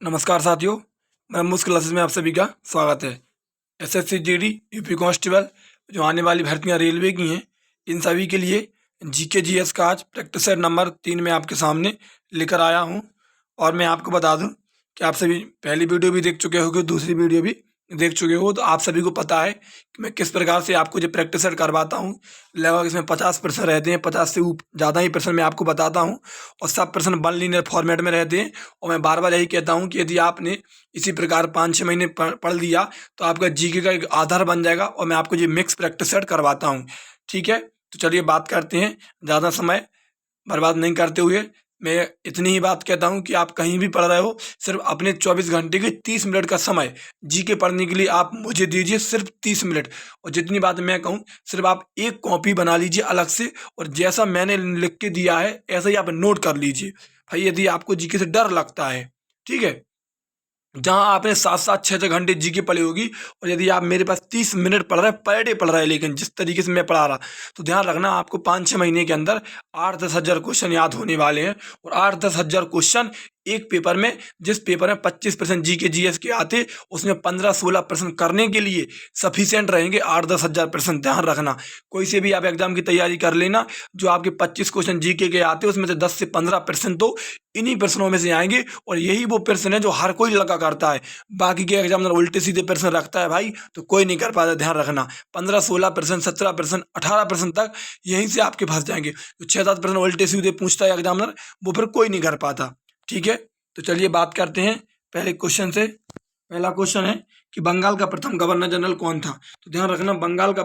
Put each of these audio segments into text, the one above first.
नमस्कार साथियों, मैं मुस्क क्लासेस में आप सभी का स्वागत है। एसएससी जीडी यूपी कांस्टेबल जो आने वाली भर्तियां रेलवे की हैं, इन सभी के लिए जीके जीएस का आज प्रैक्टिस सेट नंबर 3 में आपके सामने लेकर आया हूं। और मैं आपको बता दूं कि आप सभी पहली वीडियो भी देख चुके होंगे, दूसरी वीडियो भी देख चुके हो, तो आप सभी को पता है कि मैं किस प्रकार से आपको जो प्रैक्टिस सेट करवाता हूँ। लगभग इसमें 50% रहते हैं, 50 से ज़्यादा ही परसेंट मैं आपको बताता हूँ और सब परसेंट वन लीनियर फॉर्मेट में रहते हैं। और मैं बार बार यही कहता हूँ कि यदि आपने इसी प्रकार 5-6 महीने पढ़ लिया तो आपका जीके का एक आधार बन जाएगा और मैं आपको ये मिक्स प्रैक्टिस सेट करवाता हूँ। ठीक है, तो चलिए बात करते हैं। ज़्यादा समय बर्बाद नहीं करते हुए मैं इतनी ही बात कहता हूँ कि आप कहीं भी पढ़ रहे हो, सिर्फ अपने 24 घंटे के 30 मिनट का समय जीके पढ़ने के लिए आप मुझे दीजिए, सिर्फ 30 मिनट। और जितनी बात मैं कहूँ, सिर्फ आप एक कॉपी बना लीजिए अलग से और जैसा मैंने लिख के दिया है ऐसा ही आप नोट कर लीजिए। भाई यदि आपको जीके से डर लगता है, ठीक है, जहां आपने 7-7 6-6 घंटे जीके पढ़ी होगी, और यदि आप मेरे पास 30 मिनट पढ़ रहे हैं, पर डे पढ़ रहे हैं, लेकिन जिस तरीके से मैं पढ़ा रहा, तो ध्यान रखना आपको 5-6 महीने के अंदर 8-10 हज़ार क्वेश्चन याद होने वाले हैं। और 8-10 हज़ार क्वेश्चन एक पेपर में, जिस पेपर में 25% जीके जीएस के आते, उसमें 15-16% करने के लिए सफिशिएंट रहेंगे 8-10 हज़ार प्रश्न। ध्यान रखना, कोई से भी आप एग्जाम की तैयारी कर लेना, जो आपके 25 क्वेश्चन जीके के आते उसमें से 10 से 15% तो इन्हीं प्रश्नों में से आएंगे। और यही वो प्रश्न है जो हर कोई लगा करता है। बाकी के एग्जामिनर उल्टे सीधे प्रश्न रखता है भाई, तो कोई नहीं कर पाता। ध्यान रखना, 15-16%, 17%, 18% तक यहीं से आपके फंस जाएंगे। तो 6-7% उल्टे सीधे पूछता है एग्जामिनर, वो फिर कोई नहीं कर पाता। ठीक है, तो चलिए बात करते हैं पहले क्वेश्चन से। पहला क्वेश्चन है कि बंगाल का प्रथम गवर्नर जनरल कौन था। तो ध्यान रखना, बंगाल का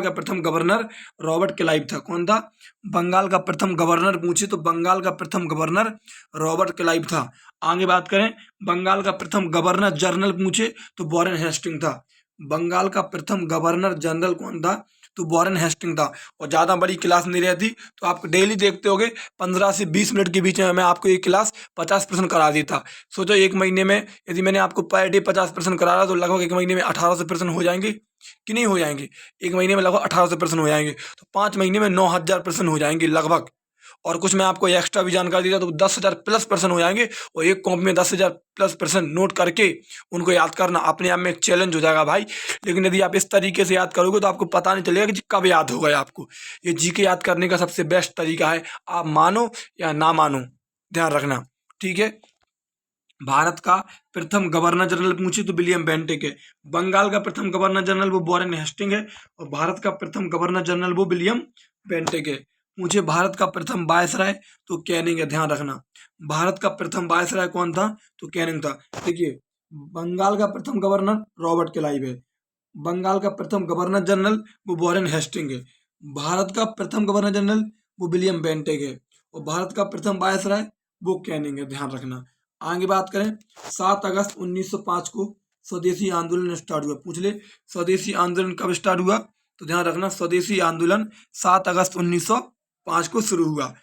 प्रथम गवर्नर रॉबर्ट क्लाइव था। कौन था? बंगाल का प्रथम गवर्नर पूछे तो बंगाल का प्रथम गवर्नर रॉबर्ट क्लाइव था। आगे बात करें, बंगाल का प्रथम गवर्नर जनरल पूछे तो वॉरेन हेस्टिंग था। बंगाल का प्रथम गवर्नर जनरल कौन था? तो वॉरेन हेस्टिंग था। और ज़्यादा बड़ी क्लास नहीं रहती, तो आप डेली देखते होगे 15 से 20 मिनट के बीच में मैं आपको ये क्लास 50% करा देता। सोचो एक महीने में यदि मैंने आपको पर डे 50% करा रहा, तो लगभग एक महीने में 1800% हो जाएंगे कि नहीं हो जाएंगे? एक महीने में लगभग 1800% हो जाएंगे, तो 5 महीने में 9000% हो जाएंगे लगभग। और कुछ मैं आपको एक्स्ट्रा भी जानकारी देता तो 10,000 प्लस परसेंट हो जाएंगे। और एक कॉपी में 10,000 प्लस परसेंट नोट करके उनको याद करना अपने आप में एक चैलेंज हो जाएगा भाई। लेकिन यदि आप इस तरीके से याद करोगे तो आपको पता नहीं चलेगा कि कब याद होगा आपको। ये जीके याद करने का सबसे बेस्ट तरीका है, आप मानो या ना मानो, ध्यान रखना। ठीक है, भारत का प्रथम गवर्नर जनरल पूछे तो विलियम बेंटिक है। बंगाल का प्रथम गवर्नर जनरल वो वॉरेन हेस्टिंग है। और भारत का प्रथम गवर्नर जनरल वो विलियम बेंटिक है। मुझे भारत का प्रथम वायसराय तो कैनिंग है। ध्यान रखना, भारत का प्रथम वायसराय कौन था? तो कैनिंग था। देखिए, बंगाल का प्रथम गवर्नर रॉबर्ट क्लाइव है। बंगाल का प्रथम गवर्नर जनरल वो वॉरेन हेस्टिंग है। भारत का प्रथम गवर्नर जनरल वो विलियम बेंटिक है। और भारत का प्रथम वायसराय वो कैनिंग है। ध्यान रखना। आगे बात करें, 7 अगस्त 1905 को स्वदेशी आंदोलन स्टार्ट हुआ। पूछ ले, स्वदेशी आंदोलन कब स्टार्ट हुआ? तो ध्यान रखना, स्वदेशी आंदोलन 7 अगस्त 1905 को शुरू हुआ।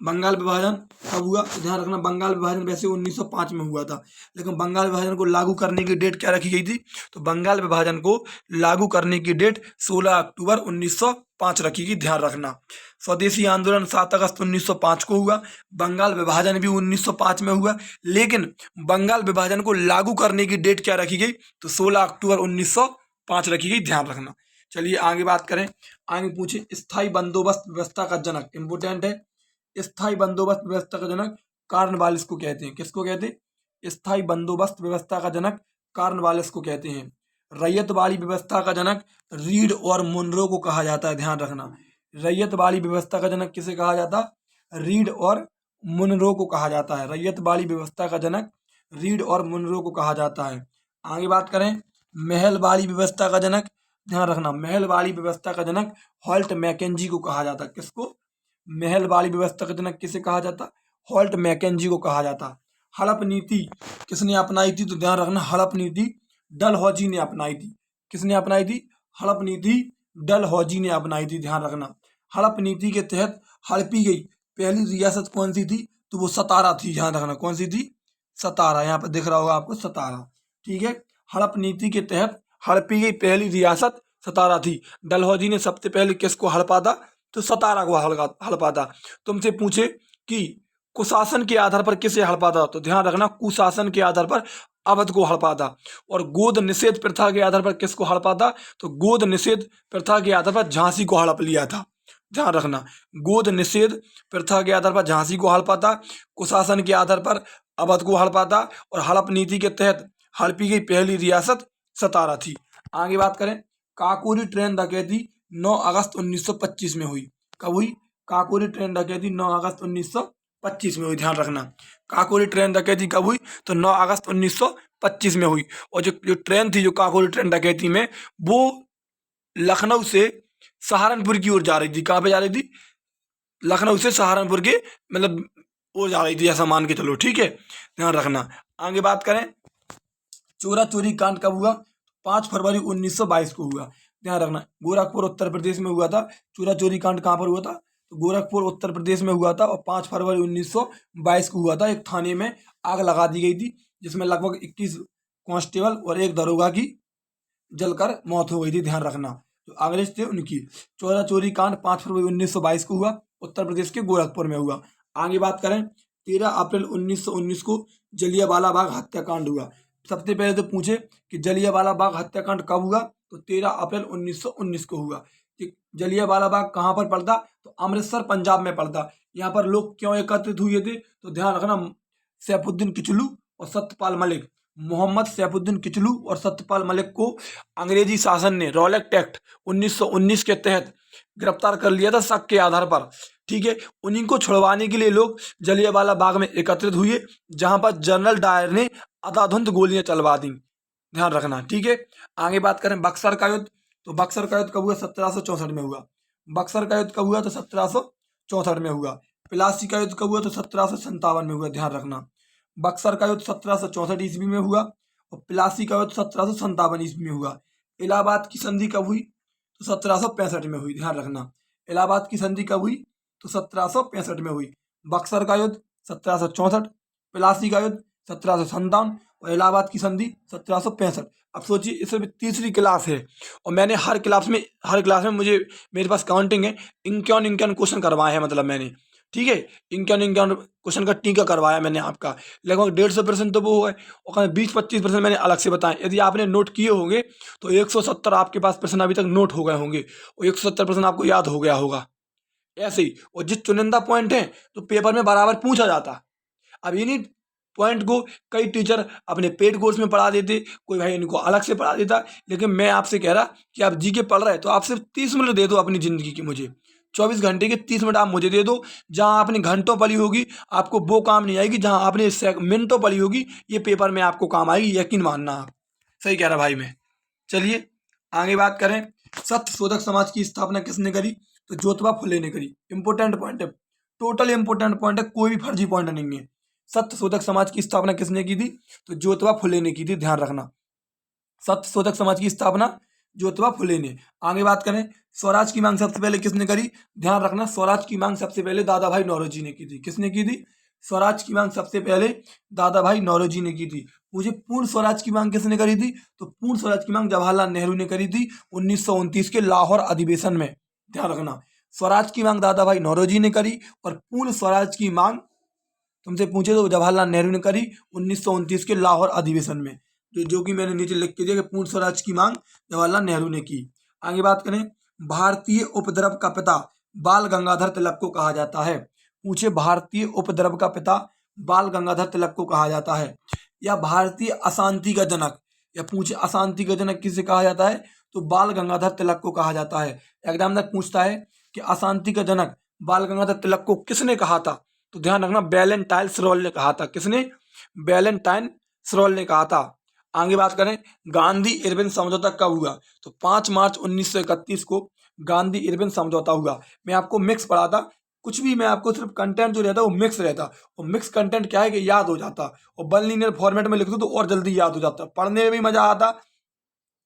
बंगाल विभाजन कब हुआ? तो ध्यान रखना, बंगाल विभाजन वैसे 1905 में हुआ था, लेकिन बंगाल विभाजन को लागू करने की डेट क्या रखी गई थी? तो बंगाल विभाजन को लागू करने की डेट 16 अक्टूबर 1905 रखी गई। ध्यान रखना, स्वदेशी आंदोलन 7 अगस्त 1905 को हुआ, बंगाल विभाजन भी 1905 में हुआ, लेकिन बंगाल विभाजन को लागू करने की डेट क्या रखी गई? तो 16 अक्टूबर 1905 रखी गई। ध्यान रखना। चलिए आगे बात करें। आगे पूछे, स्थायी बंदोबस्त व्यवस्था का जनक, इंपोर्टेंट है। स्थायी बंदोबस्त व्यवस्था का जनक कार्नवालिस को कहते हैं। किसको कहते हैं? स्थायी बंदोबस्त व्यवस्था का जनक कार्नवालिस को कहते हैं। रैयतवाड़ी व्यवस्था का जनक रीड और मुनरो को कहा जाता है। ध्यान रखना, रैयतवाड़ी व्यवस्था का जनक किसे कहा जाता? रीड और मुनरो को कहा जाता है। रैयतवाड़ी व्यवस्था का जनक रीड और मुनरो को कहा जाता है। आगे बात करें, महलवाड़ी व्यवस्था का जनक, ध्यान रखना, महलवाड़ी व्यवस्था का जनक हॉल्ट मैकेंजी को कहा जाता है। किसको? महलवाड़ी व्यवस्था का जनक किसे कहा जाता? हॉल्ट मैकेंजी को कहा जाता। हड़प नीति किसने अपनाई थी? तो ध्यान रखना, हड़प नीति डलहौजी ने अपनाई थी। किसने अपनाई थी? हड़प नीति डलहौजी ने अपनाई थी। ध्यान रखना, हड़प नीति के तहत हड़पी गई पहली रियासत कौन सी थी? तो वो सतारा थी। ध्यान रखना, कौन सी थी? सतारा। यहाँ पर दिख रहा होगा आपको, सतारा। ठीक है, हड़प नीति के तहत हड़पी गई पहली रियासत सतारा थी। डलहौजी ने सबसे पहले किसको हड़पा था? तो सतारा को हड़पा था। तुमसे पूछे कि कुशासन के आधार पर किसे हड़पा था? तो ध्यान रखना, कुशासन के आधार पर अवध को हड़पा था। और गोद निषेध प्रथा के आधार पर किसको हड़पा था? तो गोद निषेध प्रथा के आधार पर झांसी को हड़प लिया था। ध्यान रखना, गोद निषेध प्रथा के आधार पर झांसी को हड़पा था, कुशासन के आधार पर अवध को हड़पा था, और हड़प नीति के तहत हड़पी गई पहली रियासत सतारा थी। आगे बात करें, काकोरी ट्रेन डकैती 9 अगस्त 1925 में हुई। कब हुई? काकोरी ट्रेन डकैती 9 अगस्त 1925 में हुई। ध्यान रखना, काकोरी ट्रेन डकैती कब हुई? तो 9 अगस्त 1925 में हुई। और जो ट्रेन थी, जो काकोरी ट्रेन डकैती में, वो लखनऊ से सहारनपुर की ओर जा रही थी। कहाँ पे जा रही थी? लखनऊ से सहारनपुर के मतलब वो जा रही थी, ऐसा मान के चलो, ठीक है, ध्यान रखना। आगे बात करें, चोरा चोरी कांड कब हुआ? 5 फरवरी 1922 को हुआ। ध्यान रखना, गोरखपुर उत्तर प्रदेश में हुआ था। चोरा चोरी कांड कहाँ पर हुआ था? तो गोरखपुर उत्तर प्रदेश में हुआ था, और 5 फरवरी 1922 को हुआ था। एक थाने में आग लगा दी गई थी, जिसमें लगभग 21 कांस्टेबल और एक दरोगा की जलकर मौत हो गई थी। ध्यान रखना, जो अंग्रेज थे उनकी। चोरा चोरी कांड 5 फरवरी 1922 को हुआ, उत्तर प्रदेश के गोरखपुर में हुआ। आगे बात करें, 13 अप्रैल 1919 को जलियांवाला बाग हत्याकांड हुआ। सबसे पहले तो पूछे कि जलियांवाला बाग हत्याकांड कब हुआ? तो 13 अप्रैल 1919 को हुआ। कि जलियांवाला बाग कहाँ पर पड़ता? तो अमृतसर, पंजाब में पड़ता। यहाँ पर लोग क्यों एकत्रित हुए थे? तो ध्यान रखना, सैफुद्दीन किचलू और सत्यपाल मलिक, मोहम्मद सैफुद्दीन किचलू और सत्यपाल मलिक को अंग्रेजी शासन ने रॉलेट एक्ट 1919 के तहत गिरफ्तार कर लिया था, शक के आधार पर। ठीक है, उन्हीं को छुड़वाने के लिए लोग जलियांवाला बाग में एकत्रित हुए, जहां पर जनरल डायर ने अंधाधुंध गोलियां चलवा दी। ध्यान रखना, ठीक है। आगे बात करें बक्सर का युद्ध, तो बक्सर का युद्ध कब हुआ? 1764 में हुआ। बक्सर का युद्ध कब हुआ? तो 1764 में हुआ। प्लासी का युद्ध कब हुआ? तो 1757 में हुआ। ध्यान रखना, बक्सर का युद्ध 1764 ईस्वी में हुआ, और प्लासी का युद्ध 1757 ईस्वी में हुआ। इलाहाबाद की संधि कब हुई? तो 1765 में हुई। ध्यान रखना, इलाहाबाद की संधि कब हुई? तो 1765 में हुई। बक्सर का युद्ध 1764, प्लासी का युद्ध 1757, और इलाहाबाद की संधि 1765। अब सोचिए, इसमें तीसरी क्लास है, और मैंने हर क्लास में मुझे मेरे पास काउंटिंग है, इक्यावन क्वेश्चन करवाए हैं, मतलब मैंने, ठीक है, इक्यावन क्वेश्चन का टीका करवाया मैंने आपका। लगभग 150% तो वो है, और 20-25% मैंने अलग से बताए। यदि आपने नोट किए होंगे तो 170 आपके पास प्रश्न अभी तक नोट हो गए होंगे, और 170% आपको याद हो गया होगा ऐसे ही। और जिस चुनिंदा पॉइंट है तो पेपर में बराबर पूछा जाता। अब इन्हीं पॉइंट को कई टीचर अपने पेड कोर्स में पढ़ा देते, कोई भाई इनको अलग से पढ़ा देता। लेकिन मैं आपसे कह रहा कि आप जीके पढ़ रहे हैं तो आप सिर्फ 30 मिनट दे दो अपनी ज़िंदगी की मुझे। 24 घंटे के 30 मिनट आप मुझे दे दो। जहां आपने घंटों पढ़ी होगी, आपको वो काम नहीं आएगी। जहां आपने मिनटों पढ़ी होगी, ये पेपर में आपको काम आएगी, यकीन मानना आप। सही कह रहा भाई मैं। चलिए आगे बात करें, सत्य शोधक समाज की स्थापना किसने करी? तो ज्योतिबा फुले ने करी। इंपोर्टेंट पॉइंट है, टोटल इंपोर्टेंट पॉइंट है, कोई भी फर्जी पॉइंट नहीं है। सत्य शोधक समाज की स्थापना किसने की थी? तो ज्योतिबा फुले ने की थी। ध्यान रखना, सत्य शोधक समाज की स्थापना ज्योतिबा फुले ने। आगे बात करें, स्वराज की मांग सबसे पहले किसने करी? ध्यान रखना, स्वराज की मांग सबसे पहले दादा भाई नौरोजी ने की थी। किसने की थी? स्वराज की मांग सबसे पहले दादा भाई नौरोजी ने की थी। मुझे पूर्ण स्वराज की मांग किसने करी थी? तो पूर्ण स्वराज की मांग जवाहरलाल नेहरू ने करी थी 1929 के लाहौर अधिवेशन में। ध्यान रखना, स्वराज की मांग दादा भाई नौरोजी ने करी, और पूर्ण स्वराज की मांग तुमसे पूछे तो जवाहरलाल नेहरू ने करी 1929 के लाहौर अधिवेशन में। जो कि मैंने नीचे लिख के दिया कि पूर्ण स्वराज की मांग जवाहरलाल नेहरू ने की। आगे बात करें, भारतीय उपद्रव का पिता बाल गंगाधर तिलक को कहा जाता है। पूछे, भारतीय उपद्रव का पिता बाल गंगाधर तिलक को कहा जाता है, या भारतीय अशांति का जनक, या पूछे अशांति का जनक किसे कहा जाता है? तो बाल गंगाधर तिलक को कहा जाता है। एग्जामिनर पूछता है कि अशांति का जनक बाल गंगाधर तिलक को किसने कहा था? तो ध्यान रखना, वैलेंटाइन सरोल ने कहा था। किसने? वैलेंटाइन सरोल ने कहा था। आगे बात करें, गांधी इरविन समझौता कब हुआ? तो 5 मार्च 1931 को गांधी इरविन समझौता हुआ। मैं आपको मिक्स पढ़ाता, कुछ भी मैं आपको सिर्फ कंटेंट जो रहता है वो मिक्स रहता, और मिक्स कंटेंट क्या है कि याद हो जाता, और वन लीनियर फॉर्मेट में लिख दो तो और जल्दी याद हो जाता, पढ़ने में भी मजा आता,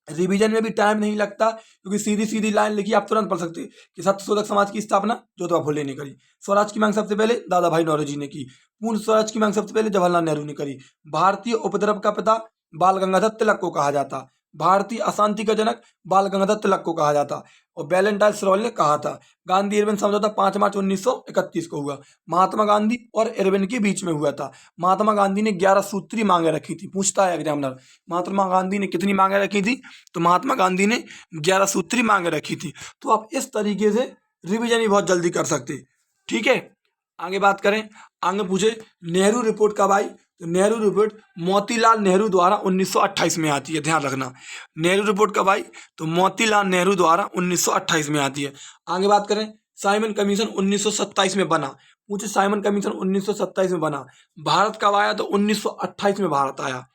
रिवीजन में भी टाइम नहीं लगता, क्योंकि सीधी सीधी लाइन लिखी आप तुरंत पढ़ सकते कि सत्य शोधक समाज की स्थापना ज्योतिबा फुले ने करी। स्वराज की मांग सबसे पहले दादा भाई नौरोजी ने की। पूर्ण स्वराज की मांग सबसे पहले जवाहरलाल नेहरू ने करी। भारतीय उपद्रव का पिता बाल गंगाधर तिलक को कहा जाता। भारतीय अशांति का जनक बाल गंगाधर तिलक को कहा जाता। और वैलेंटाइन सरवल ने कहा था। गांधी इरविन समझौता 5 मार्च 1931 को हुआ। महात्मा गांधी और इरविन के बीच में हुआ था। महात्मा गांधी ने 11 सूत्री मांगे रखी थी। पूछता है एग्जामिनर, महात्मा गांधी ने कितनी मांगे रखी थी? तो महात्मा गांधी ने 11 सूत्री मांगे रखी थी। तो आप इस तरीके से रिविजन ही बहुत जल्दी कर सकते। ठीक है, आगे बात करें। आगे पूछे नेहरू रिपोर्ट कब आई? तो नेहरू रिपोर्ट मोतीलाल नेहरू द्वारा 1928 में आती है, ध्यान रखना। नेहरू रिपोर्ट कब आई? तो मोतीलाल नेहरू द्वारा 1928 में आती है। आगे बात करें। साइमन कमीशन 1927 में बना। पूछे साइमन कमीशन 1927 में बना, भारत कब आया? तो 1928 में भारत आया,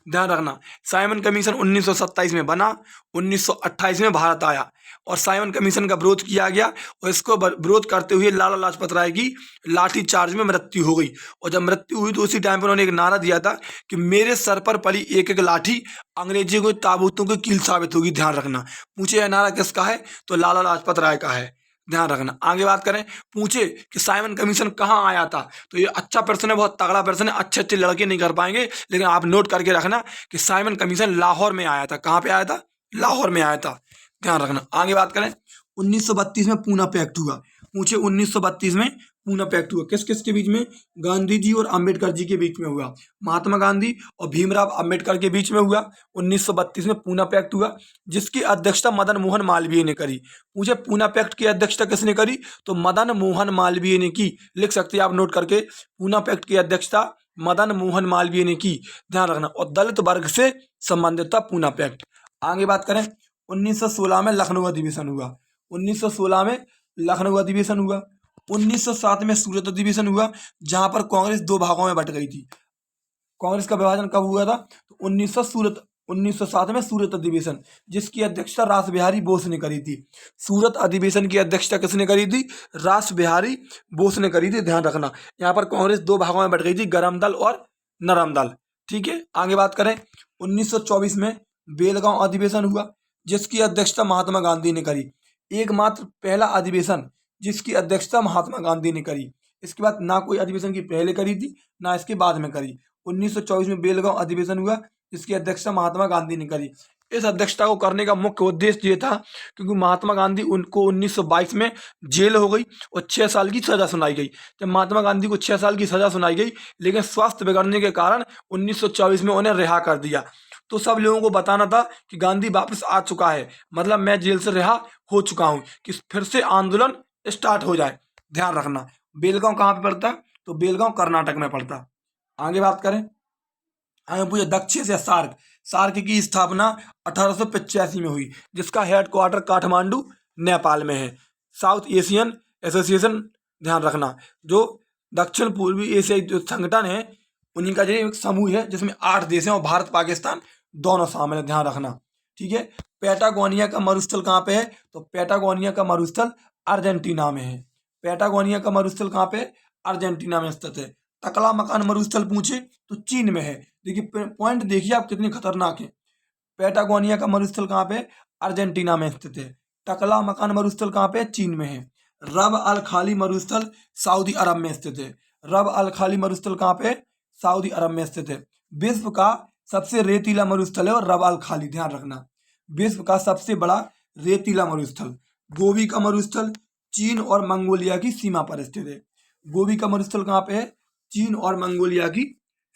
ध्यान रखना। साइमन कमीशन 1927 में बना, 1928 में भारत आया। और साइमन कमीशन का विरोध किया गया और इसको विरोध करते हुए लाला लाजपत राय की लाठी चार्ज में मृत्यु हो गई। और जब मृत्यु हुई तो उसी टाइम पर उन्होंने एक नारा दिया था कि मेरे सर पर पड़ी एक एक लाठी अंग्रेजी को ताबूतों की कील साबित होगी, ध्यान रखना। पूछे यह नारा किसका है? तो लाला लाजपत राय का है, ध्यान रखना। आगे बात करें। पूछे कि साइमन कमीशन कहाँ आया था? तो ये अच्छा प्रश्न है, बहुत तगड़ा प्रश्न है। अच्छे अच्छे लड़के नहीं कर पाएंगे, लेकिन आप नोट करके रखना कि साइमन कमीशन लाहौर में आया था। कहाँ पे आया था? लाहौर में आया था, ध्यान रखना। आगे बात करें। 1932 में पूना पैक्ट हुआ। पूछे 1932 में पूना पैक्ट हुआ किस किस के बीच में? गांधी जी और अंबेडकर जी के बीच में हुआ। महात्मा गांधी और भीमराव अंबेडकर के बीच में हुआ। 1932 में पूना पैक्ट हुआ, जिसकी अध्यक्षता मदन मोहन मालवीय ने करी। पूछे पूना पैक्ट की अध्यक्षता किसने करी? तो मदन मोहन मालवीय ने की। लिख सकते हैं आप नोट करके, पूना पैक्ट की अध्यक्षता मदन मोहन मालवीय ने की, ध्यान रखना। और दलित वर्ग से संबंधित था पूना पैक्ट। आगे बात करें। 1916 में लखनऊ अधिवेशन हुआ। 1916 में लखनऊ अधिवेशन हुआ। 1907 में सूरत अधिवेशन हुआ, जहां पर कांग्रेस दो भागों में बट गई थी। कांग्रेस का विभाजन कब हुआ था? तो 1907 में सूरत अधिवेशन, जिसकी अध्यक्षता रास बिहारी बोस ने करी थी। सूरत अधिवेशन की अध्यक्षता किसने करी थी? रास बिहारी बोस ने करी थी, ध्यान रखना। यहाँ पर कांग्रेस दो भागों में बट गई थी, गरम दल और नरम दल। ठीक है, आगे बात करें। 1924 में बेलगांव अधिवेशन हुआ, जिसकी अध्यक्षता महात्मा गांधी ने करी। एकमात्र पहला अधिवेशन जिसकी अध्यक्षता महात्मा गांधी ने करी। इसके बाद ना कोई अधिवेशन की पहले करी थी, ना इसके बाद में करी। 1924 में बेलगांव अधिवेशन हुआ, जिसकी अध्यक्षता महात्मा गांधी ने करी। इस अध्यक्षता को करने का मुख्य उद्देश्य ये था क्योंकि महात्मा गांधी उनको 1922 में जेल हो गई और 6 साल की सजा सुनाई गई। जब महात्मा गांधी को 6 साल की सजा सुनाई गई, लेकिन स्वास्थ्य बिगड़ने के कारण 1924 में उन्हें रिहा कर दिया। तो सब लोगों को बताना था कि गांधी वापस आ चुका है, मतलब मैं जेल से रिहा हो चुका हूं, कि फिर से आंदोलन स्टार्ट हो जाए, ध्यान रखना। बेलगांव कहाँ पे पड़ता? तो बेलगांव कर्नाटक में पड़ता। आगे बात करें। आगे पूछे दक्षिण एशिया सार्क। सार्क की स्थापना 1885 में हुई, जिसका हेडक्वार्टर काठमांडू नेपाल में है। साउथ एशियन एसोसिएशन, ध्यान रखना, जो दक्षिण पूर्वी एशियाई जो संगठन है, उन्हीं का जो एक समूह है, जिसमें 8 देश हैं और भारत पाकिस्तान दोनों शामिल है, ध्यान रखना। ठीक है। पैटागोनिया का मरुस्थल कहाँ पे है? तो पैटागोनिया का मरुस्थल अर्जेंटीना में है। पैटागोनिया का मरुस्थल कहाँ पे? अर्जेंटीना में स्थित है। टकला मकान मरुस्थल पूछे तो चीन में है। देखिए पॉइंट देखिए आप कितने खतरनाक है। पैटागोनिया का मरुस्थल कहाँ पे? अर्जेंटीना में स्थित है। टकला मकान मरुस्थल कहाँ पे? चीन में है। रब अल खाली मरुस्थल सऊदी अरब में स्थित है। रब अल खाली मरुस्थल कहाँ पे? सऊदी अरब में स्थित है। विश्व का सबसे रेतीला मरुस्थल है और रब अल खाली, ध्यान रखना। विश्व का सबसे बड़ा रेतीला मरुस्थल। गोबी का मरुस्थल चीन और मंगोलिया की सीमा पर स्थित है। गोबी का मरुस्थल कहाँ पे है? चीन और मंगोलिया की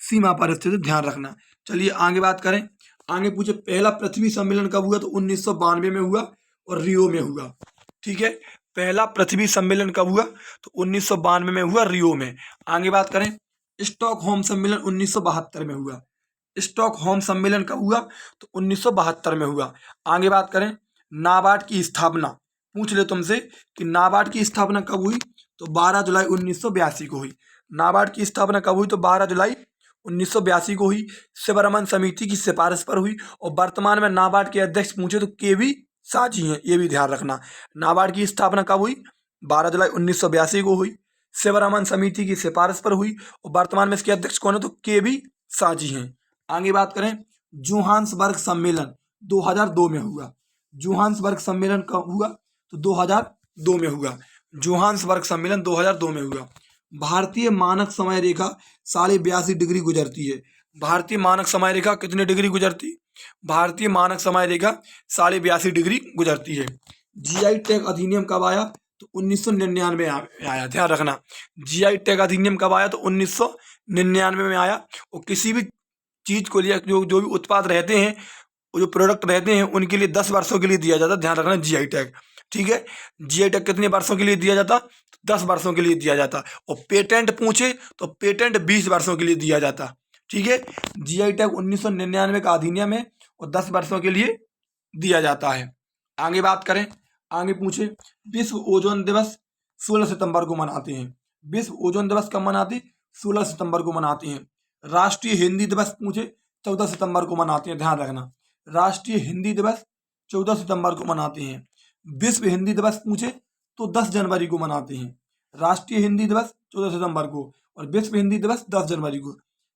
सीमा पर स्थित है, ध्यान रखना। चलिए आगे बात करें। आगे पूछे पहला पृथ्वी सम्मेलन कब हुआ? तो 1992 में हुआ और रियो में हुआ। ठीक है, पहला पृथ्वी सम्मेलन कब हुआ? तो 1992 में हुआ, रियो में। आगे बात करें। स्टॉकहोम सम्मेलन 1972 में हुआ। स्टॉकहोम सम्मेलन कब हुआ? तो 1972 में हुआ। आगे बात करें। नाबार्ड की स्थापना पूछ ले तुमसे कि नाबार्ड की स्थापना कब हुई? तो 12 जुलाई 1982 को हुई। नाबार्ड की स्थापना कब हुई? तो 12 जुलाई 1982 को हुई। शिवरमन समिति की सिफारिश पर हुई। और वर्तमान में नाबार्ड के अध्यक्ष पूछे तो केवी साजी हैं, ये भी ध्यान रखना। नाबार्ड की स्थापना कब हुई? 12 जुलाई 1982 को हुई। शिवरमन समिति की सिफारिश पर हुई और वर्तमान में इसके अध्यक्ष कौन है? तो केवी साजी हैं। आगे बात करें। जोहान्सबर्ग सम्मेलन 2002 में हुआ। जोहान्सबर्ग सम्मेलन कब हुआ? तो 2002 में हुआ। जोहान्सबर्ग सम्मेलन 2002 में हुआ। भारतीय मानक समय रेखा 82.5 डिग्री गुजरती है। भारतीय मानक समय रेखा कितने डिग्री गुजरती? भारतीय मानक समय रेखा 82.5 डिग्री गुजरती है। जीआई टैग अधिनियम कब आया? तो 1999 में आया, ध्यान रखना। जीआई टैग अधिनियम कब आया? तो 1999 में आया। और किसी भी चीज को लिया, जो भी उत्पाद रहते हैं, जो प्रोडक्ट रहते हैं, उनके लिए 10 वर्षों के लिए दिया जाता है, ध्यान रखना, जीआई टैग। ठीक है, जीआई टैग कितने वर्षों के लिए दिया जाता? 10 वर्षों के लिए दिया जाता। और पेटेंट पूछे तो पेटेंट 20 वर्षों के लिए दिया जाता। ठीक है, जीआई टैग 1999 का अधिनियम है और 10 वर्षों के लिए दिया जाता है। आगे बात करें, आगे पूछे विश्व ओजोन दिवस 16 सितंबर को मनाते हैं। विश्व ओजोन दिवस कब मनाते? 16 सितंबर को मनाते हैं। राष्ट्रीय हिंदी दिवस पूछे 14 सितंबर को मनाते हैं, ध्यान रखना। राष्ट्रीय हिंदी दिवस 14 सितंबर को मनाते हैं। विश्व हिंदी दिवस पूछे तो 10 जनवरी को मनाते हैं। राष्ट्रीय हिंदी दिवस 14 सितंबर को और विश्व हिंदी दिवस 10 जनवरी को।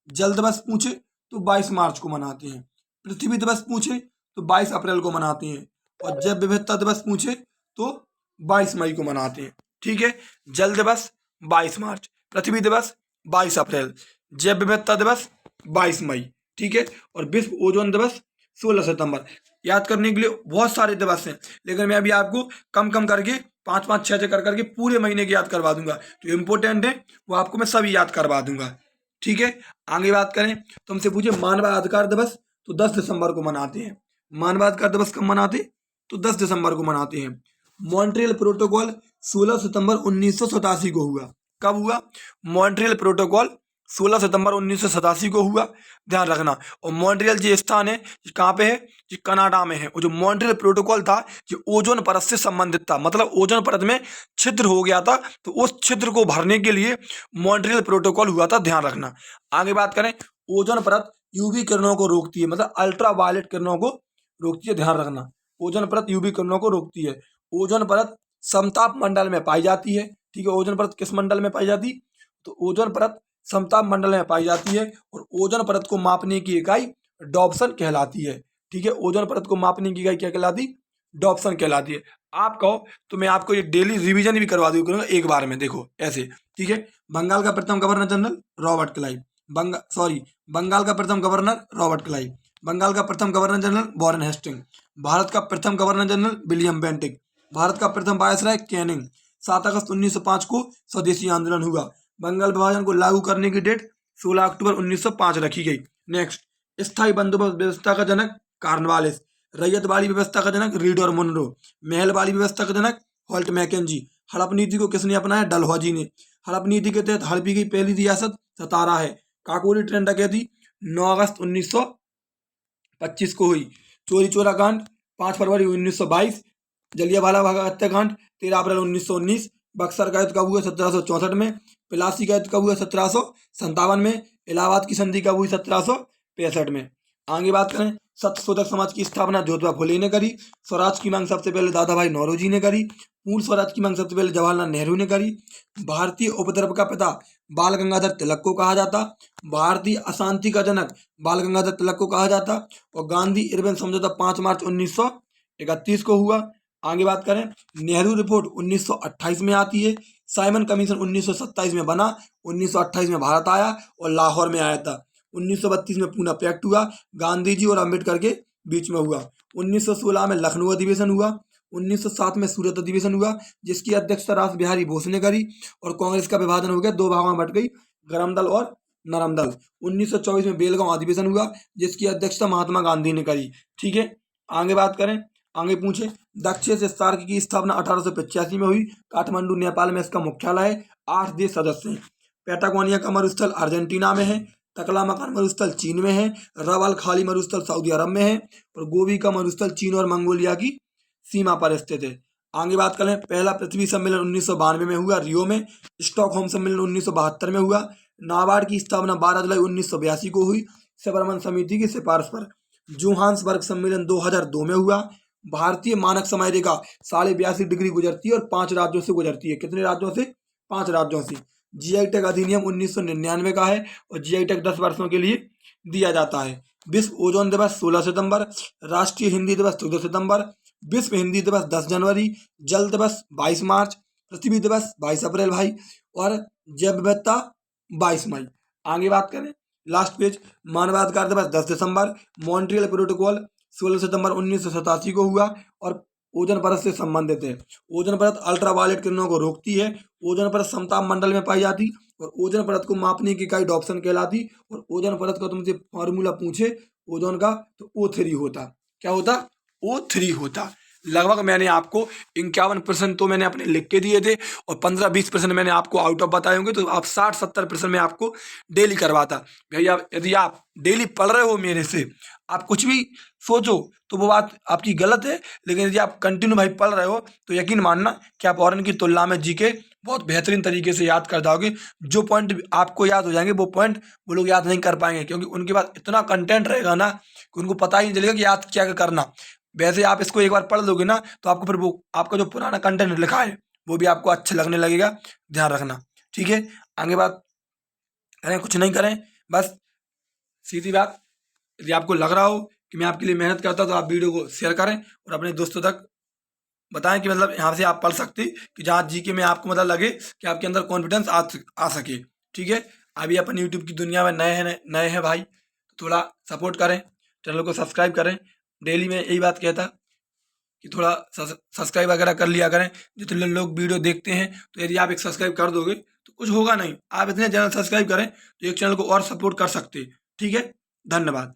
जल दिवस पूछे तो 22 मार्च को मनाते हैं। पृथ्वी दिवस पूछे तो 22 अप्रैल को मनाते हैं। और जैव विविधता दिवस पूछे तो 22 मई को मनाते हैं। ठीक है, जल दिवस 22 मार्च, पृथ्वी दिवस 22 अप्रैल, जैव विविधता दिवस 22 मई। ठीक है, और विश्व ओजोन दिवस 16 सितंबर। याद करने के लिए बहुत सारे दिवस हैं, लेकिन मैं अभी आपको कम कम करके 5-5, 6 कर करके पूरे महीने की याद करवा दूंगा। जो इम्पोर्टेंट है वो आपको मैं सभी याद करवा दूंगा। ठीक है, आगे बात करें, तुमसे पूछे मानवाधिकार दिवस तो 10 दिसंबर को मनाते हैं। मानवाधिकार दिवस कब मनाते? तो 10 दिसंबर को मनाते हैं। मॉन्ट्रियल प्रोटोकॉल 16 सितंबर 1987 को हुआ। कब हुआ? मॉन्ट्रियल प्रोटोकॉल 16 सितंबर 1987 को हुआ, ध्यान रखना। और मॉन्ट्रियल जो स्थान है कहाँ पे है? ये कनाडा में है। और जो मॉन्ट्रियल प्रोटोकॉल था ये ओजोन परत से संबंधित था, मतलब ओजोन परत में छिद्र हो गया था, तो उस छिद्र को भरने के लिए मॉन्ट्रियल प्रोटोकॉल हुआ था, ध्यान रखना। आगे बात करें, ओजोन परत यूवी किरणों को रोकती है, मतलब अल्ट्रा वायलेट किरणों को रोकती है, ध्यान रखना। ओजोन परत यूवी किरणों को रोकती है। ओजोन परत समताप मंडल में पाई जाती है। ठीक है, ओजोन परत किस मंडल में पाई जाती? तो ओजोन परत समताप मंडल में पाई जाती है। और ओजोन परत को मापने की इकाई डॉप्सन कहलाती है। ठीक है, ओजोन परत को मापने की इकाई क्या कहलाती? डॉप्सन कहलाती है। आप कहो तो मैं आपको ये डेली रिवीजन भी करवा दूँ करूँगा एक बार में, देखो ऐसे। ठीक है, बंगाल का प्रथम governor general Robert Clive. Bengal का प्रथम गवर्नर रॉबर्ट क्लाइव। बंगाल का प्रथम governor general Warren Hasting. Bharat का प्रथम governor general William Bentinck. Bharat का प्रथम वायसराय कैनिंग। 7 अगस्त 1905 को स्वदेशी आंदोलन हुआ। बंगाल विभाजन को लागू करने की डेट 16 अक्टूबर 1905 रखी गई। नेक्स्ट, स्थायी बंदोबस्त व्यवस्था का जनक कार्नवालिस। रैयत वाली व्यवस्था का जनक रीड और मुनरो। महल वाली व्यवस्था का जनक हॉल्ट मैकेंजी। हड़प नीति को किसने अपनाया? डलहौजी ने। हड़प नीति के तहत हड़पी गई पहली रियासत सतारा है। काकोरी ट्रेन डकैती 9 अगस्त 1925 को हुई। चोरी चोरा कांड 5 फरवरी 1922। जलियांवाला बाग हत्याकांड 13 अप्रैल 1919। बक्सर का युद्ध कब हुआ? 1764 में। प्लासी का युद्ध कब हुआ? 1757 में। इलाहाबाद की संधि कब हुई? 1765 में। आगे बात करें, सत्यशोधक समाज की स्थापना ज्योतिबा फुले ने करी। स्वराज की मांग सबसे पहले दादा भाई नौरोजी ने करी। पूर्ण स्वराज की मांग सबसे पहले जवाहरलाल नेहरू ने करी। भारतीय उपद्रव का पिता बाल गंगाधर तिलक को कहा जाता। भारतीय अशांति का जनक बाल गंगाधर तिलक को कहा जाता। और गांधी इरविन समझौता 5 मार्च 1931 को हुआ। आगे बात करें, नेहरू रिपोर्ट 1928 में आती है। साइमन कमीशन 1927 में बना। 1928 में भारत आया और लाहौर में आया था। 1932 में पूना पैक्ट हुआ, गांधी जी और अम्बेडकर के बीच में हुआ। 1916 में लखनऊ अधिवेशन हुआ। 1907 में सूरत अधिवेशन हुआ, जिसकी अध्यक्षता रास बिहारी बोस ने करी। और कांग्रेस का विभाजन हो गया, 2 भागों में बट गई, गरम दल और नरम दल। 1924 में बेलगांव अधिवेशन हुआ, जिसकी अध्यक्षता महात्मा गांधी ने करी। ठीक है, आगे बात करें, आगे पूछे दक्षिण सार्क की स्थापना 1885 में हुई। काठमांडू नेपाल में इसका मुख्यालय है। 8 देश सदस्य हैं। पैटागोनिया का मरुस्थल अर्जेंटीना में है। तकलामकान मरुस्थल चीन में है। रवाल खाली मरुस्थल सऊदी अरब में है। और गोबी का मरुस्थल चीन और मंगोलिया की सीमा पर स्थित है। आगे बात करें, पहला पृथ्वी सम्मेलन 1992 में हुआ रियो में। स्टॉकहोम सम्मेलन 1972 में हुआ। नाबार्ड की स्थापना 12 जुलाई 1982 को हुई, सबरमन समिति की सिफारिश पर। जोहान्सबर्ग सम्मेलन 2002 में हुआ। भारतीय मानक समय रेखा 82.5 डिग्री गुजरती है और 5 राज्यों से गुजरती है। कितने राज्यों से? 5 राज्यों से। जीआई टैग अधिनियम 1999 का है और जीआई टैग 10 वर्षों के लिए दिया जाता है। विश्व ओजोन दिवस 16 सितंबर। राष्ट्रीय हिंदी दिवस 14 सितंबर। विश्व हिंदी दिवस 10 जनवरी। जल दिवस 22 मार्च। पृथ्वी दिवस 22 अप्रैल भाई। और जैव विविधता 22 मई। आगे बात करें, लास्ट पेज, मानवाधिकार दिवस 10 दिसंबर, मॉन्ट्रियल प्रोटोकॉल 16 सितंबर 1987 को हुआ और ओजोन परत से संबंधित है। ओजोन परत अल्ट्रावायलेट किरणों को रोकती है। ओजोन परत समताप मंडल में पाई जाती और ओजोन परत को मापने की इकाई डॉप्सन कहलाती। और ओजोन परत का तुमसे फॉर्मूला पूछे ओजोन का तो O3 होता। क्या होता? O3 होता। लगभग मैंने आपको 51% तो मैंने अपने लिख के दिए थे और 15-20% मैंने आपको आउट ऑफ बताए होंगे, तो आप 60-70% में आपको डेली करवाता। भैया यदि आप डेली पढ़ रहे हो मेरे से, आप कुछ भी सोचो तो वो बात आपकी गलत है, लेकिन यदि आप कंटिन्यू भाई पढ़ रहे हो तो यकीन मानना कि आप और की तुलना में जीके बहुत बेहतरीन तरीके से याद कर जाओगे। जो पॉइंट आपको याद हो जाएंगे वो पॉइंट वो लोग याद नहीं कर पाएंगे, क्योंकि उनके पास इतना कंटेंट रहेगा ना कि उनको पता ही नहीं चलेगा कि याद क्या करना। वैसे आप इसको एक बार पढ़ लोगे ना तो आपको फिर वो आपका जो पुराना कंटेंट लिखा है वो भी आपको अच्छा लगने लगेगा। ध्यान रखना, ठीक है। आगे बात करें, कुछ नहीं करें, बस सीधी बात, यदि आपको लग रहा हो कि मैं आपके लिए मेहनत करता हूं तो आप वीडियो को शेयर करें और अपने दोस्तों तक बताएं कि मतलब यहाँ से आप पढ़ सकते कि जहाँ जीके में आपको मतलब लगे कि आपके अंदर कॉन्फिडेंस आ सके, ठीक है। अभी अपन यूट्यूब की दुनिया में नए हैं भाई, तो थोड़ा सपोर्ट करें, चैनल को सब्सक्राइब करें। डेली में यही बात कहता कि थोड़ा सब्सक्राइब वगैरह कर लिया करें। जितने लोग वीडियो देखते हैं तो यदि आप एक सब्सक्राइब कर दोगे तो कुछ होगा नहीं, आप इतने चैनल सब्सक्राइब करें तो एक चैनल को और सपोर्ट कर सकते, ठीक है। धन्यवाद।